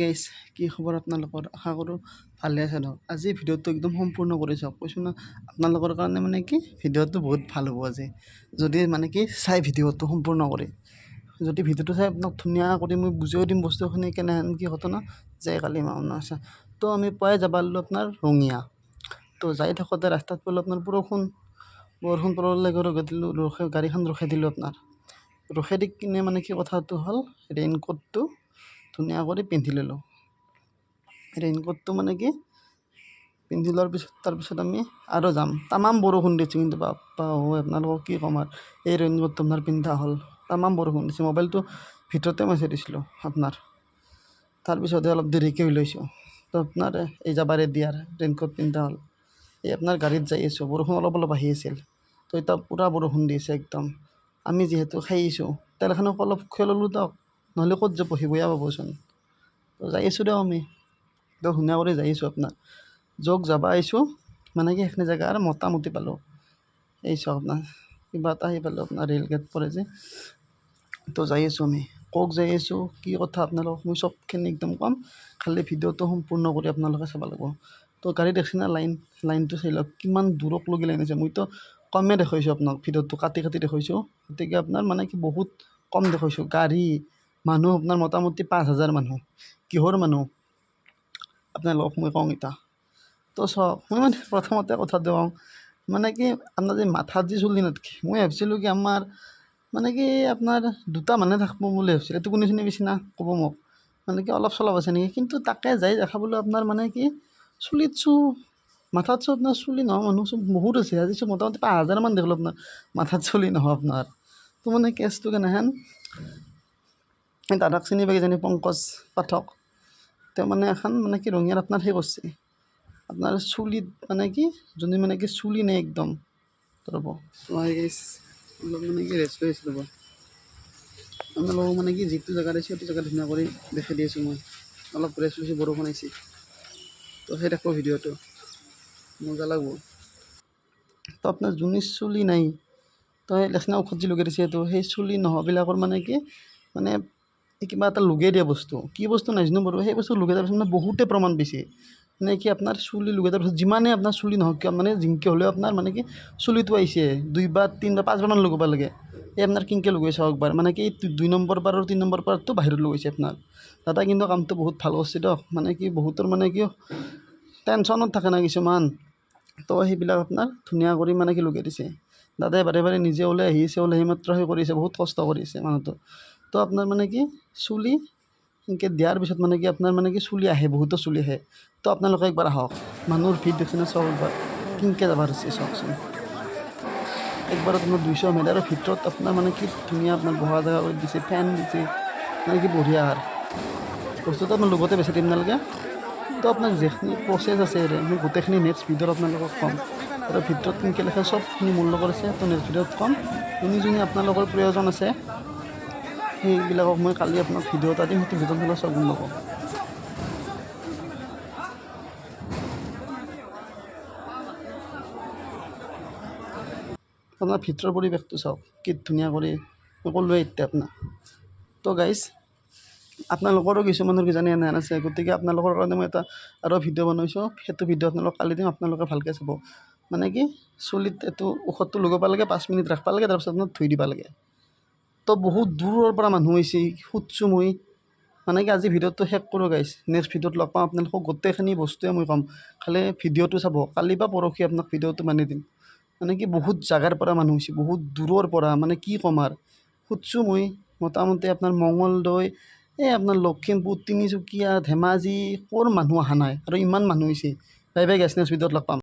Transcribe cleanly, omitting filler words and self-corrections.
গাইছ, কি খবৰ আপোনালোকৰ? আশা কৰোঁ ভালে আছে ধৰক। আজি ভিডিঅ'টো একদম সম্পূৰ্ণ কৰি চাওক। কৈছোঁ না আপোনালোকৰ কাৰণে মানে কি ভিডিঅ'টো বহুত ভাল হ'ব আজি। যদি মানে কি চাই ভিডিঅ'টো সম্পূৰ্ণ কৰি, যদি ভিডিঅ'টো চাই আপোনাক ধুনীয়া কৰি মই বুজাইও দিম বস্তুখিনি কেনেহেন কি ঘটনা যে কালি মাওনা আছে। তো আমি পুৱাই যাব পাৰিলোঁ আপোনাৰ ৰঙিয়া। তো যাই থাকোঁতে ৰাস্তাত পালোঁ আপোনাৰ বৰষুণ পৰিলে গাড়ীখন ৰখাই দিলোঁ আপোনাৰ। ৰখাই দি কিনে মানে কি কথাটো হ'ল ৰেইনকোটটো ধুনীয়া কৰি পিন্ধি ল'লোঁ। ৰেইনকোটটো মানে কি পিন্ধি লোৱাৰ পিছত তাৰপিছত আমি আৰু যাম। তামাম বৰষুণ দিছে কিন্তু বাপ্পা হয় আপোনালোকক কি ক'ম আৰু এই ৰেইনকোটটো আপোনাৰ পিন্ধা হ'ল। তামাম বৰষুণ দিছে, মোবাইলটো ভিতৰতে মই থৈ দিছিলোঁ আপোনাৰ। তাৰপিছতে অলপ দেৰিকৈ ওলাইছোঁ। তো আপোনাৰ এই যাব ৰেডি আৰু ৰেইনকোট পিন্ধা হ'ল। এই আপোনাৰ গাড়ীত যাই আছোঁ, বৰষুণ অলপ অলপ আহি আছিল। তো এতিয়া পূৰা বৰষুণ দিছে একদম। আমি যিহেতু খাই আহিছোঁ তেলখনক অলপ খুৱাই ল'লোঁ দিয়ক, নহ'লে ক'ত যাব সি বেয়া পাবচোন। তো যাই আছোঁ দিয়ক আমি, তো ধুনীয়া কৰি যাই আছোঁ আপোনাৰ। য'ত যাব আহিছোঁ মানে কি সেইখিনি জেগা আৰু মোটামুটি পালোঁ। এই চাওক আপোনাৰ কিবা এটা আহি পালোঁ আপোনাৰ ৰে'ল গেট পৰে যে। তো যাই আছোঁ আমি, ক'ত যাই আছোঁ কি কথা আপোনালোকক মই চবখিনি একদম ক'ম, খালি ভিডিঅ'টো সম্পূৰ্ণ কৰি আপোনালোকে চাব লাগিব। তো গাড়ী দেখছি না লাইনটো চাই লওক কিমান দূৰক লগি লাইন আছে। মইতো কমে দেখুৱাইছোঁ আপোনাক, ভিডিঅ'টো কাটি দেখুৱাইছোঁ। গতিকে আপোনাৰ মানে কি বহুত কম দেখুৱাইছোঁ। গাড়ী মানুহ আপোনাৰ মোটামুটি 5,000 মানুহ। কিহৰ মানুহ আপোনালোকক মই কওঁ এতিয়া। তো চাওক মই মানে প্ৰথমতে কথাটো কওঁ মানে কি আপোনাৰ যে মাথাত যে চুলি নাথাকে, মই ভাবিছিলোঁ কি আমাৰ মানে কি আপোনাৰ দুটা মানুহে থাকিব বুলি ভাবিছিলোঁ। এইটো কোনে বেছি না ক'ব মোক মানে কি অলপ চলপ আছে নেকি, কিন্তু তাকে যাই দেখা পালোঁ আপোনাৰ মানে কি চুলিত মাথাত আপোনাৰ চুলি নোহোৱা মানুহ বহুত আছে। আজি মোটামুটি 5,000 মান দেখিলোঁ আপোনাৰ মাথাত চুলি নোহোৱা আপোনাৰ। তো মানে কেছটো কেনেহেন, এই দাদাক চিনি পাই কিজানি পংকজ পাঠক, তেওঁ মানে এখন মানে কি ৰঙিয়াত আপোনাৰ সেই কৰিছে আপোনাৰ চুলিত মানে কি যোনে মানে কি চুলি নাই একদম ৰ'ব অলপ মানে কি ৰেষ্ট লৈ আছিলোঁ ৰ'ব। আপোনালোকক মানে কি যিটো জেগাত আছে সেইটো জেগা ধুনীয়া কৰি দেখাই দি আছোঁ মই। অলপ ৰেষ্ট লৈছোঁ, বৰষুণ আহিছে। তো সেই দেখো ভিডিঅ'টো মজা লাগব। তো আপোনাৰ যোনে চুলি নাই তো সেই লেচনা ঔষধ যি লগাই দিছে সেইটো সেই চুলি নোহোৱাবিলাকৰ মানে কি মানে কিবা এটা লগাই দিয়া বস্তু, কি বস্তু নাজানো বাৰু, সেই বস্তু লগাই দিয়াৰ পিছত মানে বহুতে প্ৰমাণ পাইছে মানে কি আপোনাৰ চুলি লগাই দিয়াৰ পিছত যিমানে আপোনাৰ চুলি নহওক কিয় মানে জিংকে হ'লেও আপোনাৰ মানে কি চুলিটো আহিছে 2 বাৰ 3 বাৰ 5 বাৰমান লগাব লাগে। এই আপোনাৰ কিনকে লগাইছে একবাৰ মানে কি 2 নম্বৰ বাৰ আৰু 3 নম্বৰ বাৰটো বাহিৰত লগাইছে আপোনাৰ দাদা। কিন্তু কামটো বহুত ভাল কৰিছে দিয়ক, মানে কি বহুতৰ মানে কি টেনশ্যনত থাকে না কিছুমান, তো সেইবিলাক আপোনাৰ ধুনীয়া কৰি মানে কি লগাই দিছে দাদাই। বাৰে বাৰে নিজে ওলাই আহিছে, ওলাই আহি মাত্ৰ সেই কৰিছে, বহুত কষ্ট কৰিছে মানুহটো। তো আপোনাৰ মানে কি চুলি এনেকৈ দিয়াৰ পিছত মানে কি আপোনাৰ মানে কি চুলি আহে, বহুতো চুলি আহে। তো আপোনালোকে একবাৰ আহক, মানুহৰ ভিৰ দেখি না চাওক একবাৰ কেনেকৈ যাব ধৰিছে চাওকচোন। একবাৰ আপোনাৰ 200 মিটাৰৰ ভিতৰত আপোনাৰ মানে কি ধুনীয়া আপোনাৰ বহা জেগা কৰি দিছে, ফেন দিছে, মানে কি বঢ়িয়া আৰু বস্তুটো আপোনাৰ লগতে বেছি দিন নালাগে। তো আপোনাৰ যিখিনি প্ৰচেছ আছে মই গোটেইখিনি নেক্সট ভিডিঅ'ত আপোনালোকক ক'ম। আৰু ভিতৰত কেনেকৈ লিখে চবখিনি মোৰ লগত আছে, তো নেক্সট ভিডিঅ'ত ক'ম। যোনে আপোনালোকৰ প্ৰয়োজন আছে সেইবিলাকক মই কালি আপোনাক ভিডিঅ' এটা দিম, সেইটো ভিডিঅ'ত আপোনালোকে চাব গম পাব। আপোনাৰ ভিতৰৰ পৰিৱেশটো চাওক কি ধুনীয়া কৰি মই ক'লোৱে এতিয়া আপোনাক। তো গাইজ আপোনালোকৰো কিছুমানৰ কিজানি এনেহেন আছে, গতিকে আপোনালোকৰ কাৰণে মই এটা আৰু ভিডিঅ' বনাইছোঁ, সেইটো ভিডিঅ' আপোনালোকক কালি দিম, আপোনালোকে ভালকৈ চাব। মানে কি চুলিত এইটো ঔষধটো লগাব লাগে, 5 মিনিট ৰাখিব লাগে, তাৰপিছত আপোনাৰ ধুই দিব লাগে। তো বহুত দূৰৰ পৰা মানুহ আহিছে, সুধিছোঁ মই মানে কি আজি ভিডিঅ'টো শেষ কৰোঁ গাইজ, নেক্সট ভিডিঅ'ত লগ পাম আপোনালোকক গোটেইখিনি বস্তুৱে মই ক'ম, খালি ভিডিঅ'টো চাব। কালি বা পৰহি আপোনাক ভিডিঅ'টো বানি দিম। মানে কি বহুত জাগাৰ পৰা মানুহ হৈছে, বহুত দূৰৰ পৰা, মানে কি ক'ম আৰু সুধিছোঁ মই মোটামুটি আপোনাৰ মঙলদৈ, এই আপোনাৰ লখিমপুৰ, তিনিচুকীয়া, ধেমাজি, ক'ৰ মানুহ অহা নাই আৰু ইমান মানুহ হৈছে। বাই বাই গাইজ, নেক্সট ভিডিঅ'ত লগ পাম।